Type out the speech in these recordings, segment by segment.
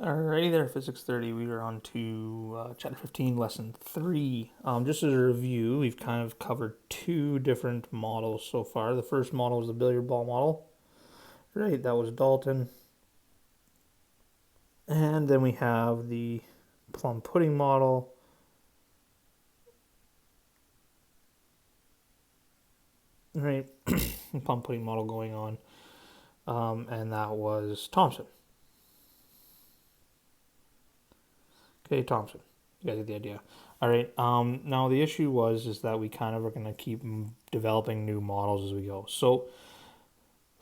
Alrighty there, Physics 30. We are on to Chapter 15, Lesson 3. Just as a review, we've kind of covered two different models so far. The first model was the billiard ball model, right? That was Dalton. And then we have the plum pudding model. Right, plum pudding model going on. And that was Thomson. Okay, Thomson. You guys get the idea. All right. Now the issue is that we kind of are going to keep developing new models as we go. So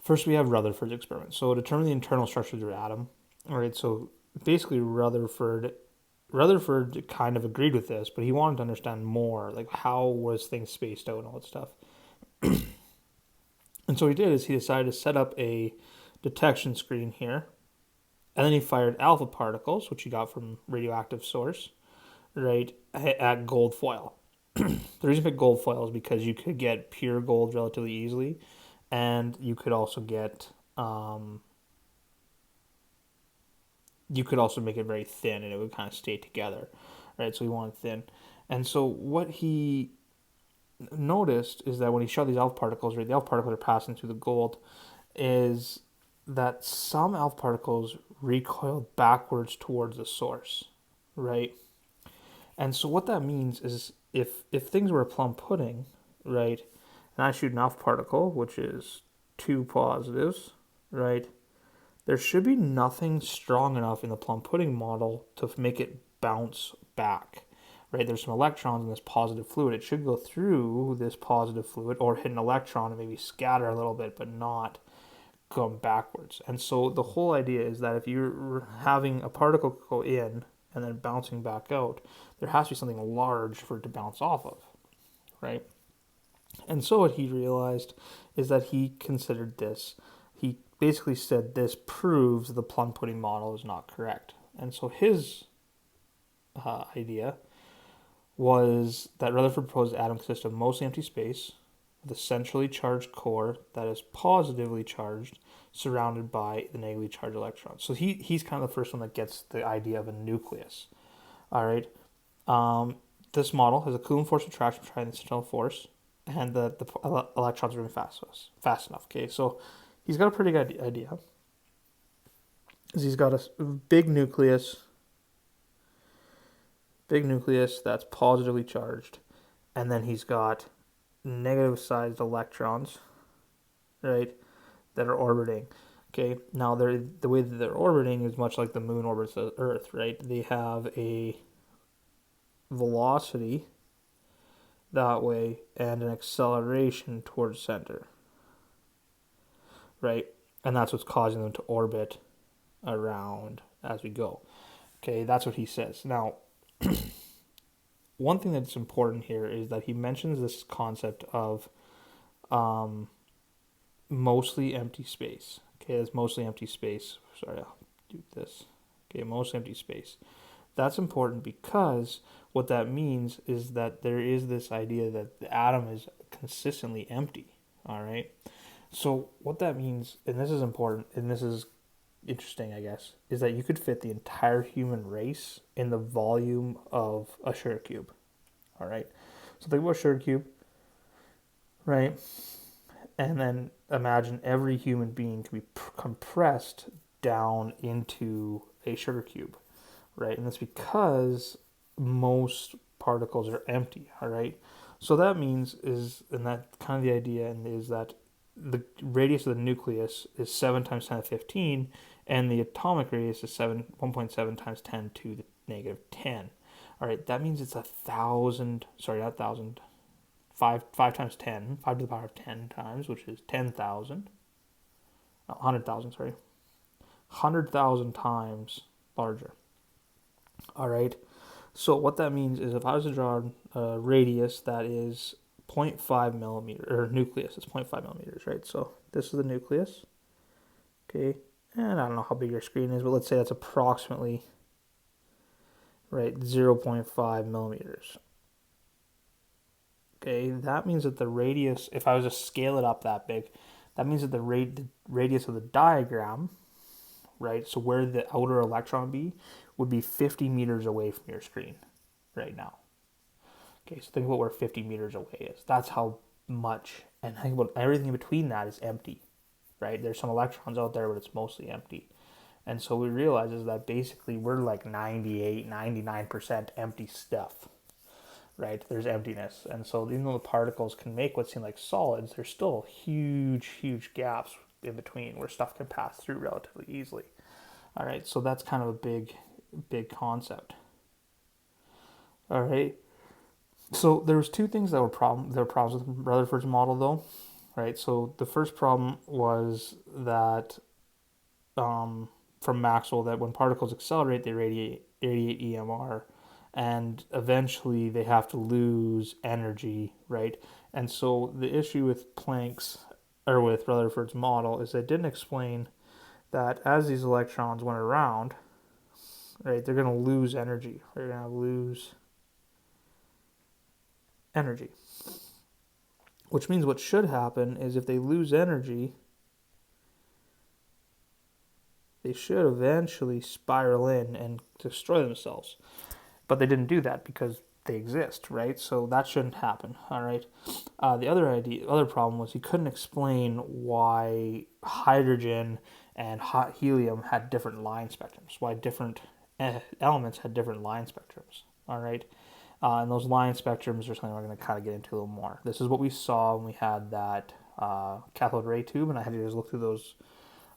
first we have Rutherford's experiment. So determine the internal structure of the atom. All right. So basically Rutherford kind of agreed with this, but he wanted to understand more, like how was things spaced out and all that stuff. And so what he did is he decided to set up a detection screen here, and then he fired alpha particles, which he got from radioactive source, right, at gold foil. The reason I picked gold foil is because you could get pure gold relatively easily, and you could also get you could also make it very thin, and it would kind of stay together, right? So he wanted thin, and so what he noticed is that when he shot these alpha particles, right, the alpha particles are passing through the gold, is that some alpha particles recoiled backwards towards the source, right? And so what that means is if things were a plum pudding, right, and I shoot an alpha particle, which is two positives, right, there should be nothing strong enough in the plum pudding model to make it bounce back, right? There's some electrons in this positive fluid. It should go through this positive fluid or hit an electron and maybe scatter a little bit, but not come backwards. And so the whole idea is that if you're having a particle go in and then bouncing back out, there has to be something large for it to bounce off of, right? And so what he realized is that he considered this. He basically said this proves the plum pudding model is not correct. And so his idea was that Rutherford proposed atom consists of mostly empty space with a centrally charged core that is positively charged, surrounded by the negatively charged electrons. So he's kind of the first one that gets the idea of a nucleus. All right. This model has a Coulomb force of attraction trying the central force, and the electrons are moving fast enough. Okay, so he's got a pretty good idea. He's got a big nucleus that's positively charged, and then he's got negative sized electrons, right, that are orbiting. Okay, now the way that they're orbiting is much like the moon orbits the Earth, right? They have a velocity that way and an acceleration towards center, right? And that's what's causing them to orbit around as we go. Okay, that's what he says. Now, one thing that's important here is that he mentions this concept of mostly empty space. Okay, it's mostly empty space. Sorry, I'll do this. Okay, mostly empty space. That's important because what that means is that there is this idea that the atom is consistently empty. All right. So what that means, and this is important, and this is interesting, I guess, is that you could fit the entire human race in the volume of a sugar cube. All right. So think about a sugar cube, right? And then imagine every human being can be compressed down into a sugar cube, right? And that's because most particles are empty, all right? So that means and that kind of the idea is that the radius of the nucleus is 7 times 10 to the 15, and the atomic radius is 1.7 times 10 to the negative 10. All right, that means it's 1,000, sorry, not 1,000, 5 times 10, 5 to the power of 10 times, which is 10,000, 100,000, sorry, 100,000 times larger. All right, so what that means is if I was to draw a radius that is 0.5 millimeter, or nucleus, it's 0.5 millimeters, right? So this is the nucleus, okay, and I don't know how big your screen is, but let's say that's approximately, right, 0.5 millimeters. Okay, that means that the radius, if I was to scale it up that big, that means that the radius of the diagram right? So where the outer electron would be 50 meters away from your screen right now. Okay, so think about where 50 meters away is. That's how much, and think about everything in between that is empty, right? There's some electrons out there, but it's mostly empty. And so we realize is that basically we're like 98, 99% empty stuff, right? There's emptiness. And so even though the particles can make what seem like solids, there's still huge, huge gaps in between where stuff can pass through relatively easily. All right, so that's kind of a big concept. All right. So there was two things that were problems with Rutherford's model though, right? So the first problem was that from Maxwell that when particles accelerate, they radiate EMR, and eventually they have to lose energy, right? And so the issue with with Rutherford's model is it didn't explain that as these electrons went around, right, they're going to lose energy. They're going to lose energy. Which means what should happen is if they lose energy, they should eventually spiral in and destroy themselves. But they didn't do that because they exist, right? So that shouldn't happen, all right? The other problem was he couldn't explain why hydrogen and hot helium had different line spectrums, why different elements had different line spectrums, all right? And those line spectrums are something we're going to kind of get into a little more. This is what we saw when we had that cathode ray tube, and I had you guys look through those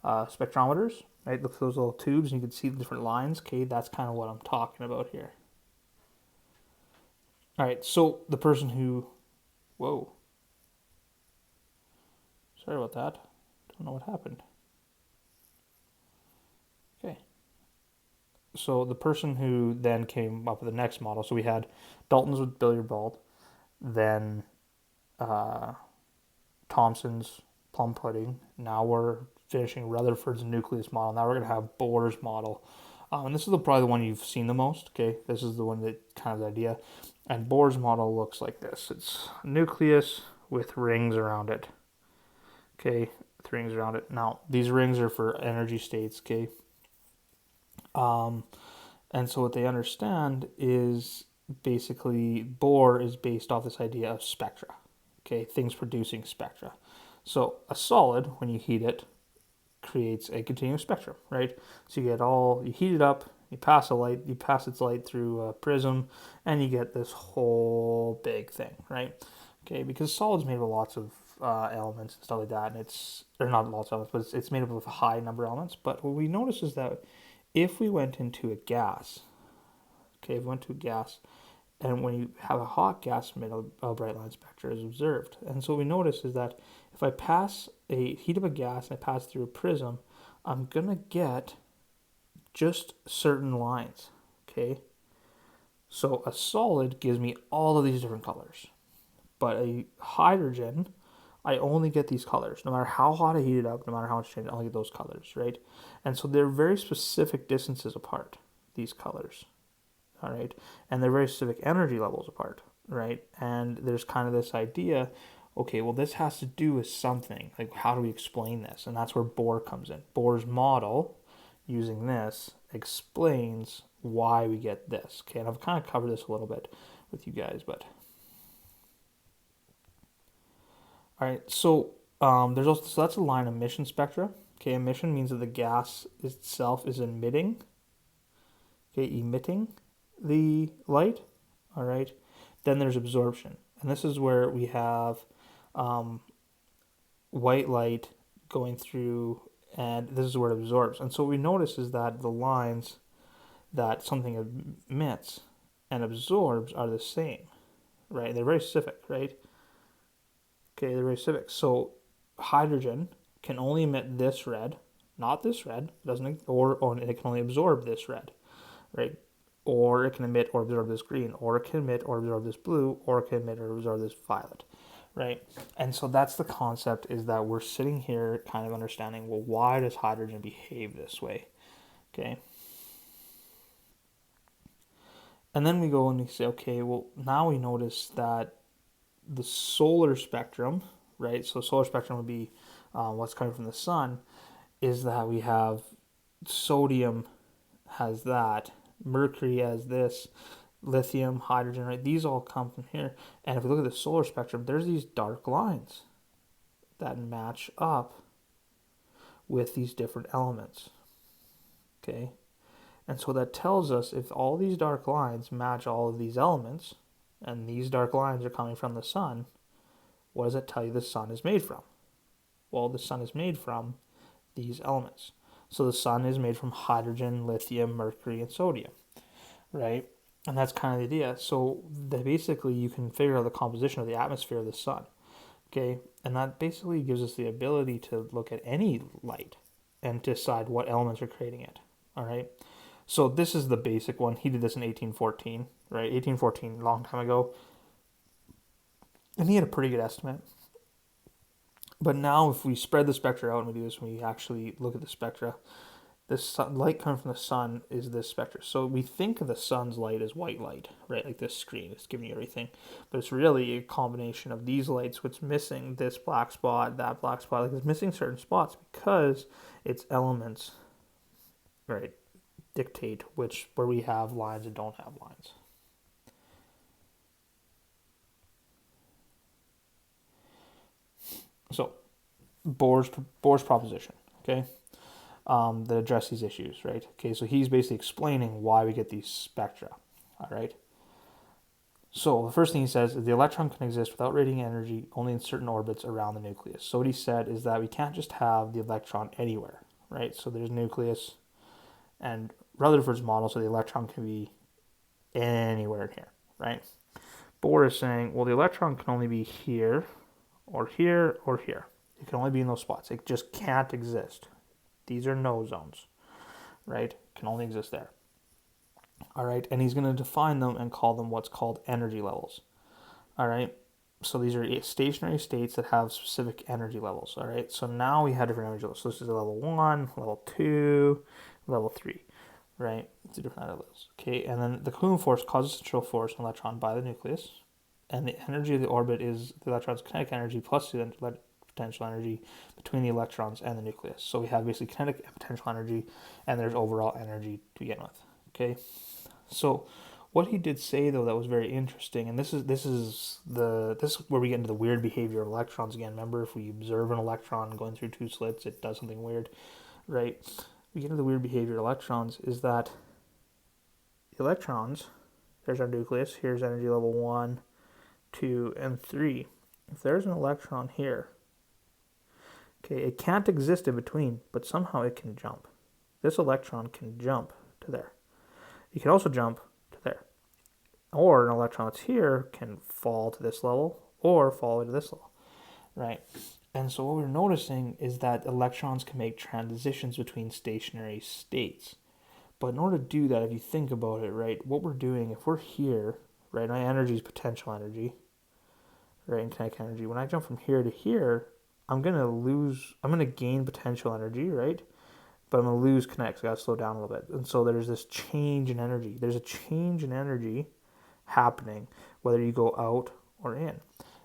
spectrometers, right? Look through those little tubes, and you can see the different lines. Okay, that's kind of what I'm talking about here. All right, so the person who, whoa, sorry about that. Don't know what happened. Okay. So the person who then came up with the next model, so we had Dalton's with billiard ball, then Thomson's plum pudding. Now we're finishing Rutherford's nucleus model. Now we're going to have Bohr's model. And this is probably the one you've seen the most, okay? This is the one that kind of the idea. And Bohr's model looks like this. It's a nucleus with rings around it. Okay, with rings around it. Now, these rings are for energy states, okay? And so what they understand is basically Bohr is based off this idea of spectra, okay? Things producing spectra. So a solid, when you heat it, creates a continuous spectrum, right? So you heat it up, you pass its light through a prism, and you get this whole big thing, right? Okay, because solid's made of lots of elements and stuff like that, and or not lots of elements, but it's made up of a high number of elements. But what we notice is that if we went into a gas, okay, if we went to a gas, and when you have a hot gas emit, a bright line spectra is observed. And so what we notice is that if I heat up a gas and I pass through a prism, I'm going to get just certain lines, okay? So a solid gives me all of these different colors. But a hydrogen, I only get these colors. No matter how hot I heat it up, no matter how much I change, I only get those colors, right? And so they're very specific distances apart, these colors. All right, and they're very specific energy levels apart, right? And there's kind of this idea, okay, well, this has to do with something. Like, how do we explain this? And that's where Bohr comes in. Bohr's model, using this, explains why we get this. Okay, and I've kind of covered this a little bit with you guys, but all right. So that's a line emission spectra. Okay, emission means that the gas itself is emitting. Okay, emitting the light, all right? Then there's absorption. And this is where we have white light going through, and this is where it absorbs. And so what we notice is that the lines that something emits and absorbs are the same, right? They're very specific, right? Okay, they're very specific. So hydrogen can only emit this red, not this red, doesn't, or it can only absorb this red, right? Or it can emit or absorb this green, or it can emit or absorb this blue, or it can emit or absorb this violet, right? And so that's the concept, is that we're sitting here kind of understanding, well, why does hydrogen behave this way, okay? And then we go and we say, okay, well, now we notice that the solar spectrum, right? So solar spectrum would be what's coming from the sun, is that we have sodium has that, mercury has this, lithium, hydrogen, right? These all come from here. And if we look at the solar spectrum, there's these dark lines that match up with these different elements. Okay? And so that tells us if all these dark lines match all of these elements, and these dark lines are coming from the sun, what does it tell you the sun is made from? Well, the sun is made from these elements. So the sun is made from hydrogen, lithium, mercury, and sodium, right? And that's kind of the idea. So basically, you can figure out the composition of the atmosphere of the sun, okay? And that basically gives us the ability to look at any light and decide what elements are creating it, all right? So this is the basic one. He did this in 1814, right? 1814, a long time ago. And he had a pretty good estimate. But now if we spread the spectra out and we do this, when we actually look at the spectra, this light coming from the sun is this spectra. So we think of the sun's light as white light, right? Like this screen, it's giving you everything. But it's really a combination of these lights, what's missing, this black spot, that black spot. Like it's missing certain spots because its elements, right, dictate where we have lines and don't have lines. So Bohr's proposition, okay, that address these issues, right? Okay, so he's basically explaining why we get these spectra, all right? So the first thing he says is the electron can exist without radiating energy only in certain orbits around the nucleus. So what he said is that we can't just have the electron anywhere, right? So there's nucleus, and Rutherford's model, so the electron can be anywhere in here, right? Bohr is saying, well, the electron can only be here, or here, or here. It can only be in those spots. It just can't exist. These are no zones, right? It can only exist there. All right, and he's going to define them and call them what's called energy levels. All right, so these are stationary states that have specific energy levels. All right, so now we have different energy levels. So this is level 1, level 2, level 3, right? It's different levels. Okay, and then the Coulomb force causes central force an electron by the nucleus, and the energy of the orbit is the electron's kinetic energy plus the potential energy between the electrons and the nucleus. So we have basically kinetic and potential energy, and there's overall energy to begin with. Okay, so what he did say though that was very interesting, and this is where we get into the weird behavior of electrons again. Remember, if we observe an electron going through two slits, it does something weird, right? We get into the weird behavior of electrons is that the electrons, there's our nucleus, here's energy level 1, 2, and 3. If there's an electron here, okay, it can't exist in between, but somehow it can jump. This electron can jump to there. It can also jump to there. Or an electron that's here can fall to this level or fall into this level, right? And so what we're noticing is that electrons can make transitions between stationary states. But in order to do that, if you think about it, right, what we're doing, if we're here, right, my energy is potential energy, right, and kinetic energy. When I jump from here to here, I'm going to gain potential energy, right? But I'm going to lose kinetic, so I got to slow down a little bit. And so there's this change in energy. There's a change in energy happening, whether you go out or in.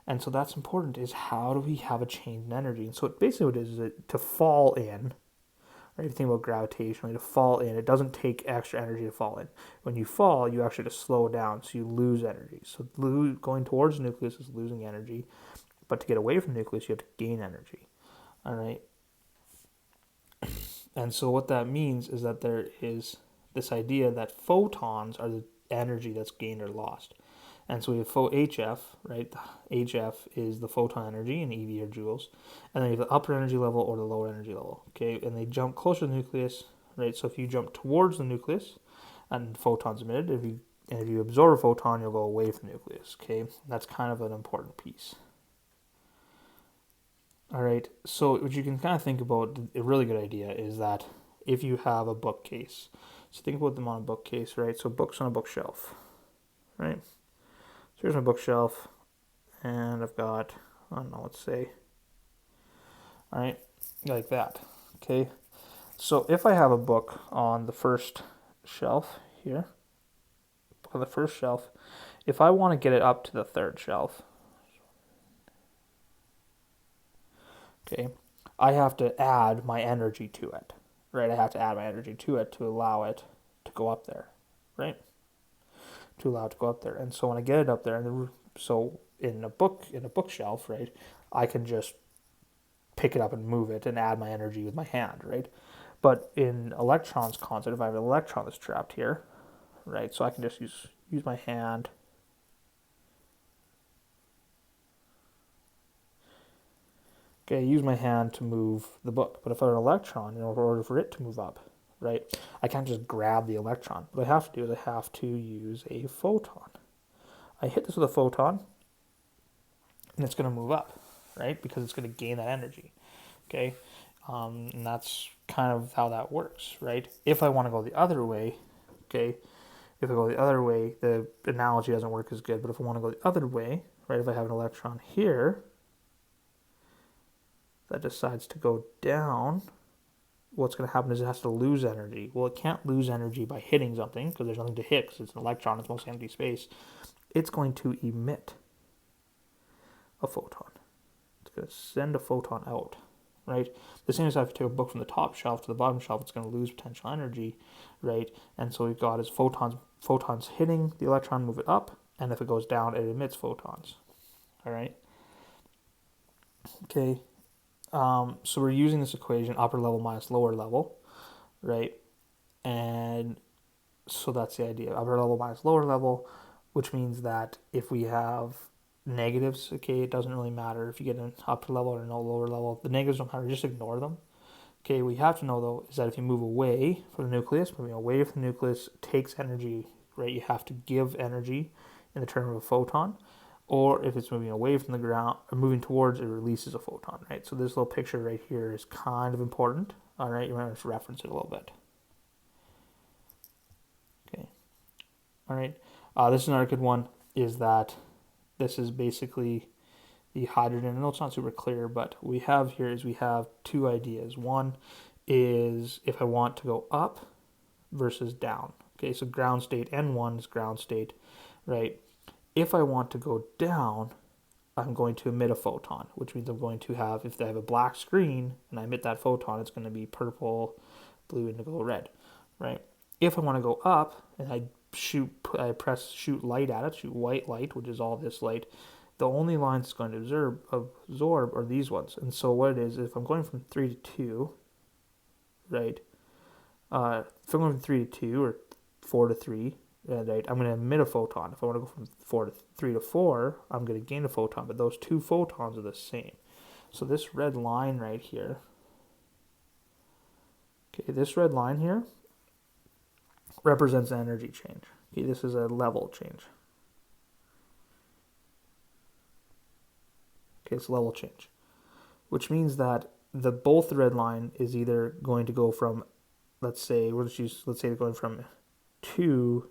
And so that's important, is how do we have a change in energy? And so basically what it is to fall in, right? If you think about gravitationally, to fall in, it doesn't take extra energy to fall in. When you fall, you actually have to slow down, so you lose energy. So going towards the nucleus is losing energy, but to get away from the nucleus, you have to gain energy. All right? And so what that means is that there is this idea that photons are the energy that's gained or lost. And so we have HF, right? HF is the photon energy in EV or joules. And then you have the upper energy level or the lower energy level, okay? And they jump closer to the nucleus, right? So if you jump towards the nucleus and photons emitted, if you absorb a photon, you'll go away from the nucleus, okay? That's kind of an important piece. All right, so what you can kind of think about, a really good idea is that if you have a bookcase, so think about them on a bookcase, right? So books on a bookshelf, right? So here's my bookshelf, and I've got, I don't know, let's say, all right, like that, okay? So if I have a book on the first shelf here, on the first shelf, if I want to get it up to the third shelf, okay, I have to add my energy to it. right? I have to add my energy to it to allow it to go up there, right? To allow it to go up there. And so when I get it up there, so in a bookshelf, right, I can just pick it up and move it and add my energy with my hand, right? But in electrons concept, if I have an electron that's trapped here, right, so I can just use my hand. Okay, use my hand to move the book. But if I have an electron, in order for it to move up, right, I can't just grab the electron. What I have to do is I have to use a photon. I hit this with a photon, and it's going to move up, right, because it's going to gain that energy. Okay, and that's kind of how that works, right? If I want to go the other way, okay, if I go the other way, the analogy doesn't work as good. But if I want to go the other way, right, if I have an electron here that decides to go down, what's going to happen is it has to lose energy. Well, it can't lose energy by hitting something because there's nothing to hit because it's an electron, it's mostly empty space. It's going to emit a photon. It's going to send a photon out, right? The same as if you take a book from the top shelf to the bottom shelf, it's going to lose potential energy, right? And so we've got is photons hitting the electron, move it up, and if it goes down, it emits photons. All right. Okay. So we're using this equation, upper level minus lower level, right? And so that's the idea, upper level minus lower level, which means that if we have negatives, okay, it doesn't really matter if you get an upper level or no lower level. The negatives don't matter, just ignore them. Okay, what you have to know though is that if you move away from the nucleus, moving away from the nucleus takes energy, right? You have to give energy in the term of a photon. Or if it's moving away from the ground or moving towards, it releases a photon, right? So this little picture right here is kind of important. All right, you might have to reference it a little bit. Okay. All right. This is another good one. Is that this is basically the hydrogen. I know it's not super clear, but what we have here is we have two ideas. One is if I want to go up versus down. Okay, so ground state N1 is ground state, right? If I want to go down, I'm going to emit a photon, which means I'm going to have, if I have a black screen and I emit that photon, it's going to be purple, blue, indigo, red, right? If I want to go up and I press shoot light at it, shoot white light, which is all this light, the only lines it's going to absorb are these ones. And so what it is, if I'm going from 3 to 2, right? If I'm going from 3 to 2 or 4 to 3, right, I'm going to emit a photon. If I want to go from 3 to 4, I'm going to gain a photon, but those two photons are the same. So this red line right here, okay, this red line here represents energy change. Okay, this is a level change. Okay, it's level change, which means that both the red line is either going to go from, let's say they're going from 2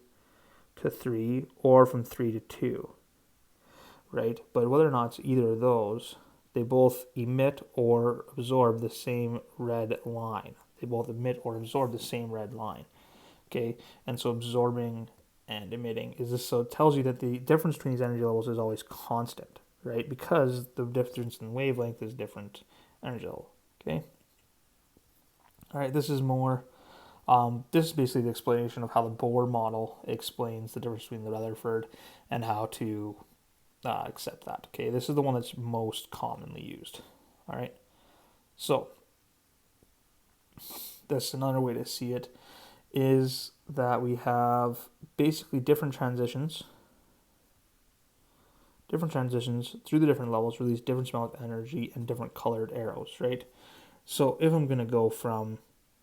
to 3 or from 3 to 2, right? But whether or not it's either of those, they both emit or absorb the same red line. They both emit or absorb the same red line. Okay, and so absorbing and emitting is this. So it tells you that the difference between these energy levels is always constant, right? Because the difference in wavelength is different energy level. Okay. All right. This is more. This is basically the explanation of how the Bohr model explains the difference between the Rutherford and how to accept that. Okay. This is the one that's most commonly used. All right. So that's another way to see it. Is that we have basically different transitions through the different levels release different amount of energy and different colored arrows, right? So if I'm going to go from,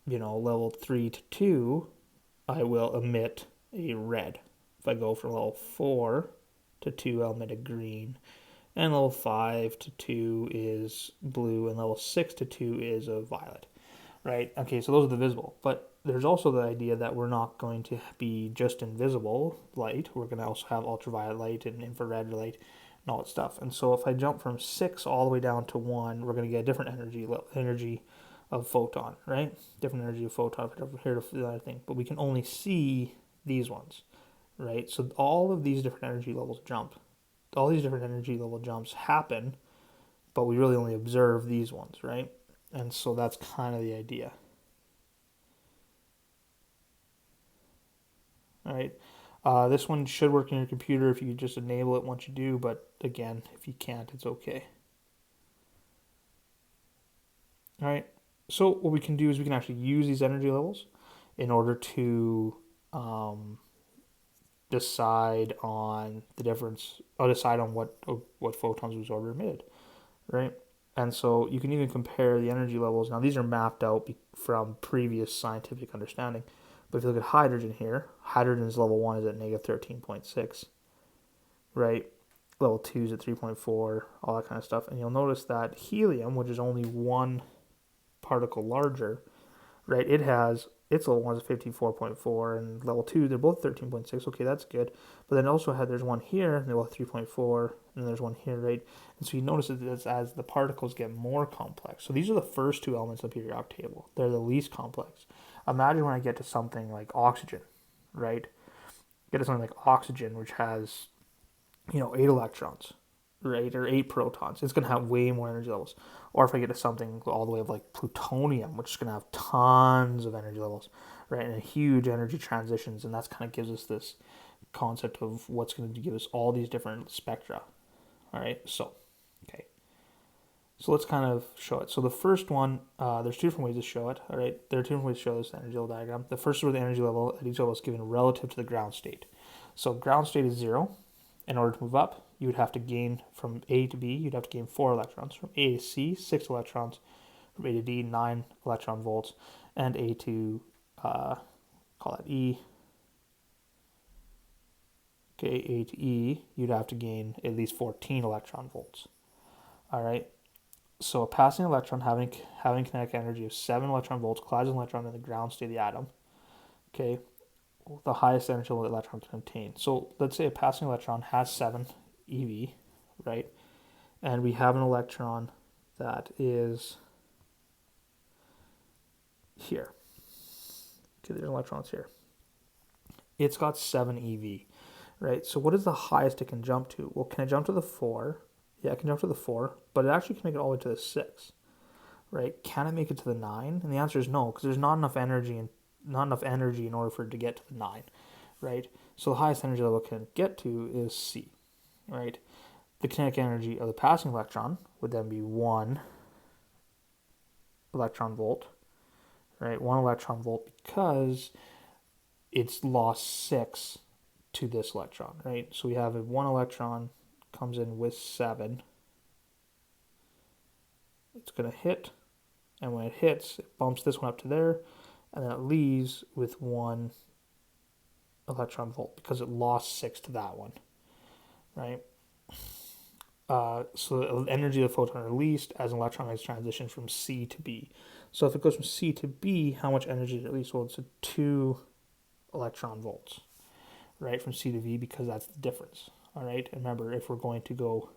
level 3 to 2, I will emit a red. If I go from level 4 to 2, I'll emit a green. And level 5 to 2 is blue, and level 6 to 2 is a violet, right? Okay, so those are the visible. But there's also the idea that we're not going to be just invisible light. We're going to also have ultraviolet light and infrared light and all that stuff. And so if I jump from 6 all the way down to 1, we're going to get a different energy of photon, right? Different energy of photon over here to the other thing. But we can only see these ones, right? So all of these different energy levels jump. All these different energy level jumps happen, but we really only observe these ones, right? And so that's kind of the idea. All right. This one should work in your computer if you just enable it once you do, but again, if you can't, it's okay. All right. So what we can do is we can actually use these energy levels in order to decide on the difference, or decide on what photons absorbed or emitted, right? And so you can even compare the energy levels. Now these are mapped out from previous scientific understanding. But if you look at hydrogen here, hydrogen's level 1 is at negative 13.6, right? Level 2 is at 3.4, all that kind of stuff. And you'll notice that helium, which is only one particle larger, right? Its level 1 is 54.4, and level 2, they're both 13.6. Okay, that's good. But then also there's one here, level 3.4, and there's one here, right? And so you notice that as the particles get more complex. So these are the first two elements of the periodic table. They're the least complex. Imagine when I get to something like oxygen, right? Get to something like oxygen, which has, 8 electrons, right, or 8 protons. It's going to have way more energy levels. Or if I get to something all the way of like plutonium, which is going to have tons of energy levels, right, and huge energy transitions, and that's kind of gives us this concept of what's going to give us all these different spectra. All right, so, okay. So let's kind of show it. So the first one, there's two different ways to show it. All right, there are two different ways to show this energy level diagram. The first is where the energy level at each level is given relative to the ground state. So ground state is 0. In order to move up, you would have to gain from A to B, you'd have to gain 4 electrons. From A to C, 6 electrons. From A to D, 9 electron volts. And A to, call it E. Okay, A to E, you'd have to gain at least 14 electron volts. All right. So a passing electron having kinetic energy of 7 electron volts collides an electron in the ground state of the atom. Okay, the highest energy level the electron can obtain. So let's say a passing electron has 7 eV, right? And we have an electron that is here. Okay, there's electrons here. It's got 7 eV, right? So what is the highest it can jump to? Well, can it jump to the 4? Yeah, it can jump to the 4, but it actually can make it all the way to the 6, right? Can it make it to the 9? And the answer is no, because there's not enough energy in order for it to get to the 9, right? So the highest energy level it can get to is C, right? The kinetic energy of the passing electron would then be 1 electron volt, right? 1 electron volt because it's lost 6 to this electron, right? So we have a 1 electron comes in with 7. It's going to hit, and when it hits, it bumps this one up to there, and then it leaves with 1 electron volt because it lost 6 to that one, right? So the energy of the photon released as an electron has transitioned from C to B. So if it goes from C to B, how much energy is released? Well, it's a 2 electron volts, right, from C to V, because that's the difference. All right, and remember, if we're going to go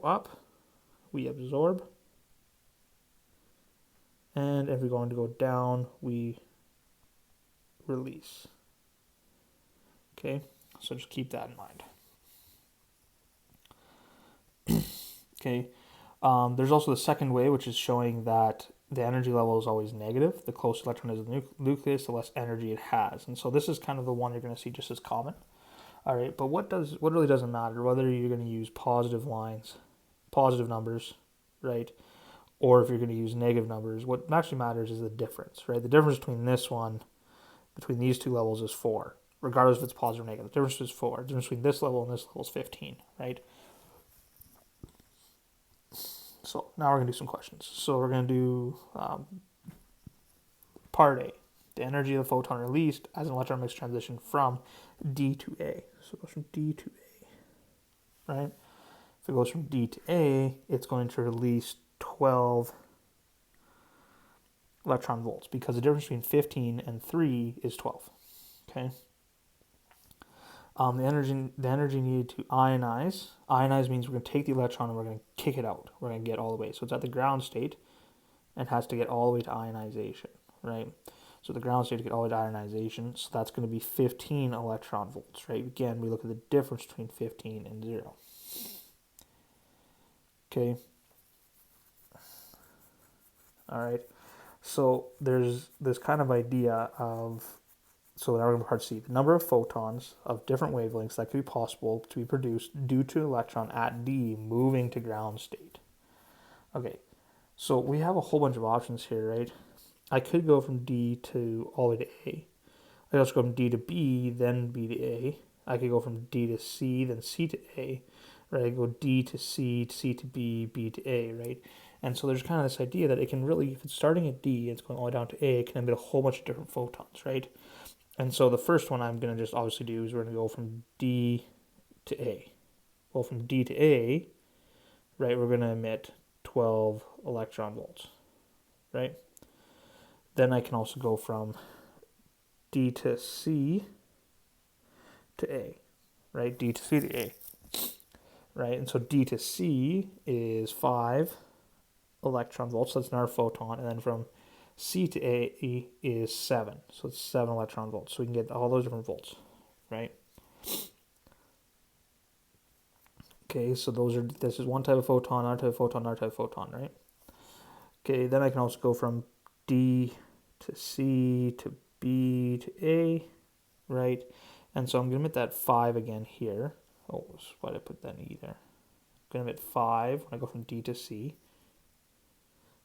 up, we absorb, and if we're going to go down, we release. Okay, so just keep that in mind. Okay, there's also the second way, which is showing that the energy level is always negative. The closer electron is to the nucleus, the less energy it has. And so this is kind of the one you're going to see just as common. All right, but what really doesn't matter, whether you're going to use positive lines, positive numbers, right, or if you're going to use negative numbers. What actually matters is the difference, right? The difference between these two levels is 4, regardless if it's positive or negative. The difference is 4. The difference between this level and this level is 15, right? So now we're going to do some questions. So we're going to do part A. The energy of the photon released as an electron makes transition from D to A. So it goes from D to A, right? If it goes from D to A, it's going to release 12 electron volts because the difference between 15 and 3 is 12, okay? The energy needed to ionize. Ionize means we're going to take the electron and we're going to kick it out. We're going to get all the way. So it's at the ground state and has to get all the way to ionization, right? So the ground state to get all the way to ionization, so that's going to be 15 electron volts, right? Again, we look at the difference between 15 and 0. Okay. All right. So there's this kind of idea of So now we're going to part C. The number of photons of different wavelengths that could be possible to be produced due to an electron at D moving to ground state. Okay, so we have a whole bunch of options here, right? I could go from D to all the way to A. I could also go from D to B, then B to A. I could go from D to C, then C to A. Right? I could go D to C to B, B to A, right? And so there's kind of this idea that it can really, if it's starting at D, it's going all the way down to A, it can emit a whole bunch of different photons, right? And so the first one I'm going to just obviously do is we're going to go from D to A. Well, from D to A, right, we're going to emit 12 electron volts, right? Then I can also go from D to C to A, right? D to C to A, right? And so D to C is 5 electron volts, so that's another photon. And then from C to A is 7, so it's 7 electron volts. So we can get all those different volts, right? Okay, so this is one type of photon, another type of photon, another type of photon, right? Okay, then I can also go from D to C to B to A, right? And so I'm going to emit that 5 again here. Oh, why did I put that in E there? I'm going to emit 5 when I go from D to C.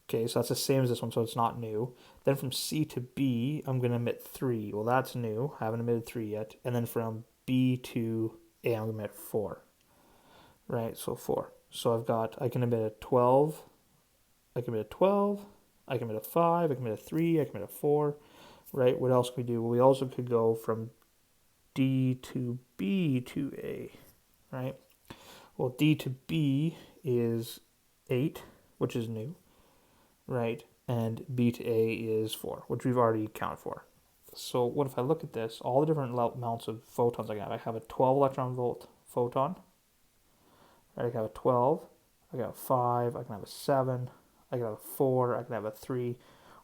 Okay, so that's the same as this one, so it's not new. Then from C to B, I'm going to emit 3. Well, that's new. I haven't emitted 3 yet. And then from B to A, I'm going to emit 4. Right, so 4. So I can emit a 12, I can emit a 12, I can emit a 5, I can emit a 3, I can emit a 4, right? What else can we do? Well, we also could go from D to B to A, right? Well, D to B is 8, which is new, right? And B to A is 4, which we've already accounted for. So what if I look at this, all the different amounts of photons I have a 12 electron volt photon, right? I can have a 12, I can have a 5, I can have a 7, I can have a 4, I can have a 3,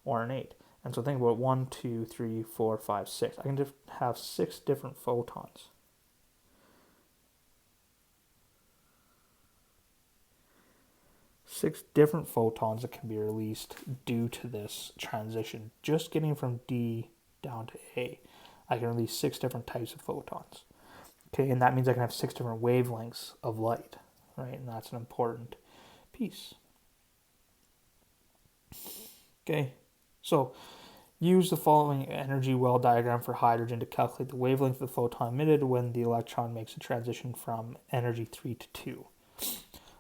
or an 8. And so think about 1, 2, 3, 4, 5, 6. I can just have 6 different photons. Six different photons that can be released due to this transition. Just getting from D down to A, I can release 6 different types of photons. Okay, and that means I can have 6 different wavelengths of light, right? And that's an important piece. Okay, so use the following energy well diagram for hydrogen to calculate the wavelength of the photon emitted when the electron makes a transition from energy 3 to 2.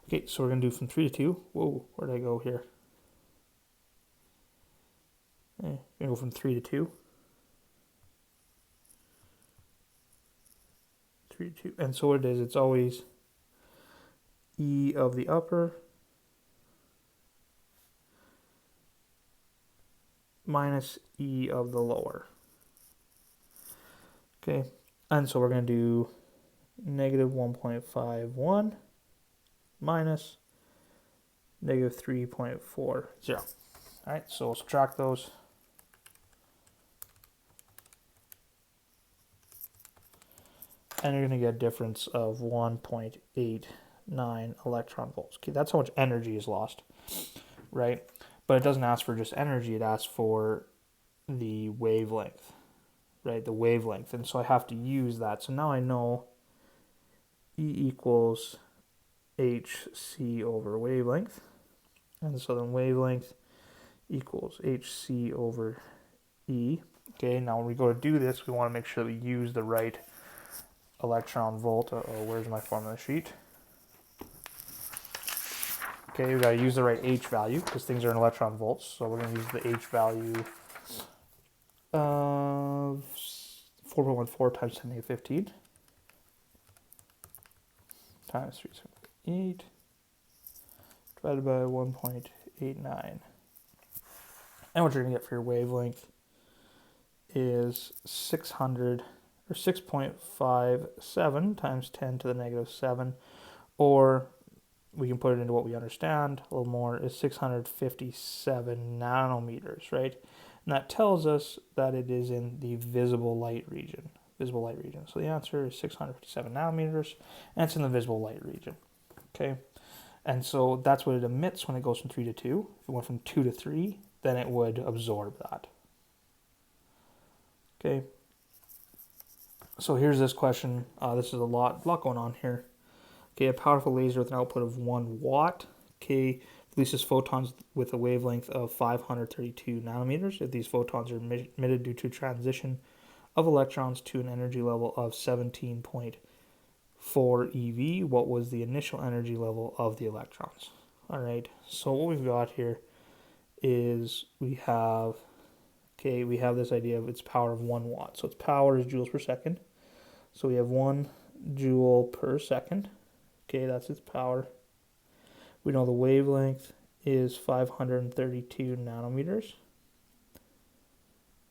Okay, so we're going to do from 3 to 2. Whoa, where did I go here? We're going to go from 3 to 2. 3 to 2. And so what it is, it's always E of the upper minus E of the lower. Okay, and so we're going to do negative 1.51 minus negative 3.40. All right, so we'll subtract those. And you're going to get a difference of 1.89 electron volts. Okay, that's how much energy is lost, right? But it doesn't ask for just energy, it asks for the wavelength, right? The wavelength. And so I have to use that. So now I know E equals HC over wavelength. And so then wavelength equals HC over E. Okay, now when we go to do this, we want to make sure that we use the right electron volt. Where's my formula sheet? Okay, we got to use the right H value because things are in electron volts. So we're going to use the H value of 4.14 times 10 to the 15 times 378 divided by 1.89. And what you're going to get for your wavelength is 600 or 6.57 times 10 to the negative 7, or we can put it into what we understand a little more, is 657 nanometers, right? And that tells us that it is in the visible light region. So the answer is 657 nanometers, and it's in the visible light region, okay? And so that's what it emits when it goes from 3 to 2. If it went from 2 to 3, then it would absorb that. Okay, So here's this question. This is a lot going on here. Okay, a powerful laser with an output of 1 watt. Okay, releases photons with a wavelength of 532 nanometers. If these photons are emitted due to transition of electrons to an energy level of 17.4 eV, what was the initial energy level of the electrons? All right, so what we've got here is we have this idea of its power of 1 watt. So its power is joules per second. So we have 1 joule per second. Okay, that's its power. We know the wavelength is 532 nanometers.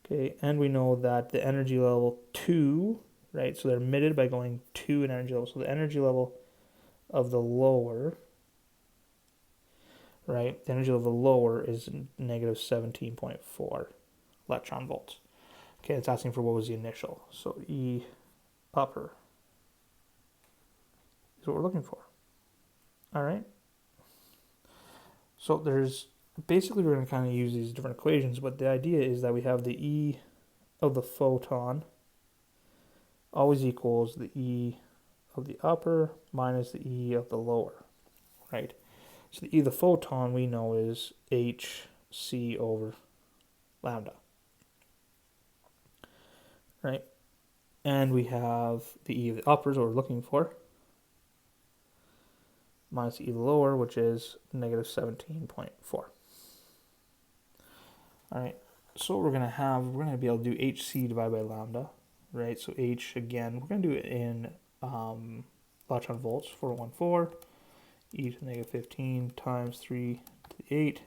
Okay, and we know that the energy level 2, right? So they're emitted by going to an energy level. So the energy level of the lower, right? The energy level of the lower is negative 17.4 electron volts. Okay, it's asking for what was the initial. So E upper is what we're looking for. All right. So there's basically we're going to kind of use these different equations, but the idea is that we have the E of the photon always equals the E of the upper minus the E of the lower, right? So the E of the photon we know is hc over lambda, right? And we have the E of the upper is what we're looking for, minus the E of the lower, which is negative 17.4. All right, so what we're going to be able to do hc divided by lambda, right? So h, again, we're going to do it in electron volts, 414, e to the negative 15 times 3 to the 8,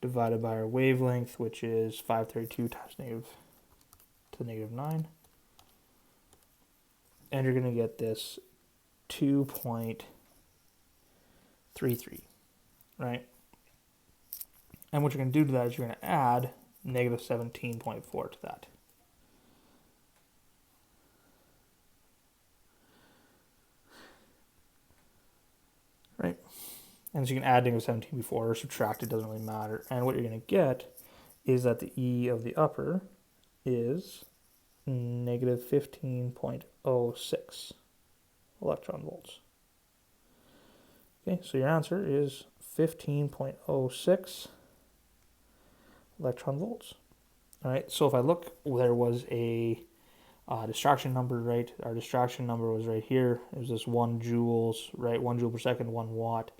divided by our wavelength, which is 532 times negative to the negative 9. And you're going to get this 2.33, right? And what you're going to do to that is you're going to add negative 17.4 to that. Right? And so you can add negative 17 before or subtract, it doesn't really matter. And what you're going to get is that the E of the upper is negative 15.06 electron volts. Okay, so your answer is 15.06 electron volts. All right, so if I look, there was a distraction number, right? Our distraction number was right here. It was this 1 joules, right? 1 joule per second, 1 watt.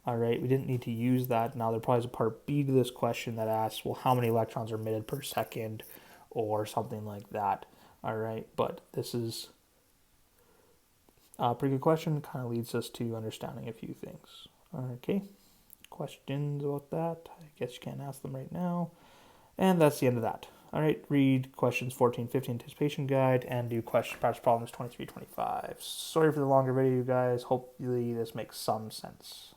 All right, we didn't need to use that. Now there probably is a part B to this question that asks, well, how many electrons are emitted per second or something like that. All right, but this is a pretty good question. Kind of leads us to understanding a few things. Okay, questions about that? I guess you can't ask them right now. And that's the end of that. All right, read questions 14, 15 anticipation guide and do question practice problems 23, 25. Sorry for the longer video, you guys. Hopefully this makes some sense.